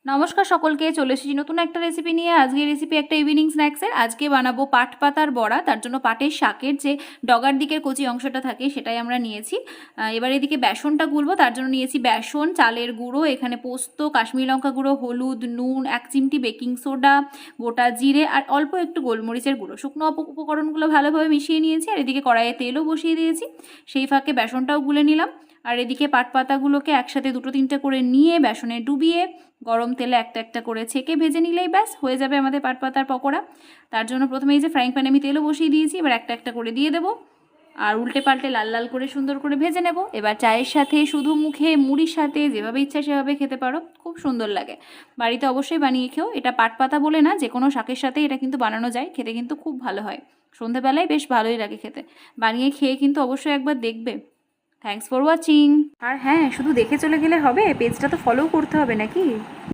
নমস্কার সকলকে, চলে এসেছি নতুন একটা রেসিপি নিয়ে। আজকের রেসিপি একটা ইভিনিং স্ন্যাক্সের। আজকে বানাবো পাট পাতার বড়া। তার জন্য পাটের শাকের যে ডগার দিকের কচি অংশটা থাকে সেটাই আমরা নিয়েছি। এবার এদিকে বেসনটা গুলবো, তার জন্য নিয়েছি বেসন, চালের গুঁড়ো, এখানে পোস্ত, কাশ্মীরি লঙ্কা গুঁড়ো, হলুদ, নুন, 1 চিমটি বেকিং সোডা, গোটা জিরে আর অল্প একটু গোলমরিচের গুঁড়ো। শুকনো উপকরণগুলো ভালোভাবে মিশিয়ে নিয়েছি। আর এদিকে কড়াইয়ে তেলও বসিয়ে দিয়েছি, সেই ফাঁকে বেসনটাও গুলে নিলাম। আর এদিকে পাট পাতাগুলোকে একসাথে 2-3টে করে নিয়ে বেসনে ডুবিয়ে গরম তেলে একটা একটা করে ছেঁকে ভেজে নিলেই ব্যাস হয়ে যাবে আমাদের পাট পাতার পকোড়া। তার জন্য প্রথমে এই যে ফ্রাইং প্যানে আমি তেলও বসিয়ে দিয়েছি, এবার একটা একটা করে দিয়ে দেবো আর উল্টে পাল্টে লাল লাল করে সুন্দর করে ভেজে নেব। এবার চায়ের সাথে, শুধু মুখে, মুড়ির সাথে, যেভাবে ইচ্ছা সেভাবে খেতে পারো, খুব সুন্দর লাগে। বাড়িতে অবশ্যই বানিয়ে খেও। এটা পাট পাতা বলে না, যে কোনো শাকের সাথে এটা কিন্তু বানানো যায়, খেতে কিন্তু খুব ভালো হয়। সন্ধেবেলায় বেশ ভালোই লাগে খেতে। বানিয়ে খেয়ে কিন্তু অবশ্যই একবার দেখবে। Thanks for watching. আর হ্যাঁ, শুধু দেখে চলে গেলে হবে, পেজটা তো ফলো করতে হবে নাকি।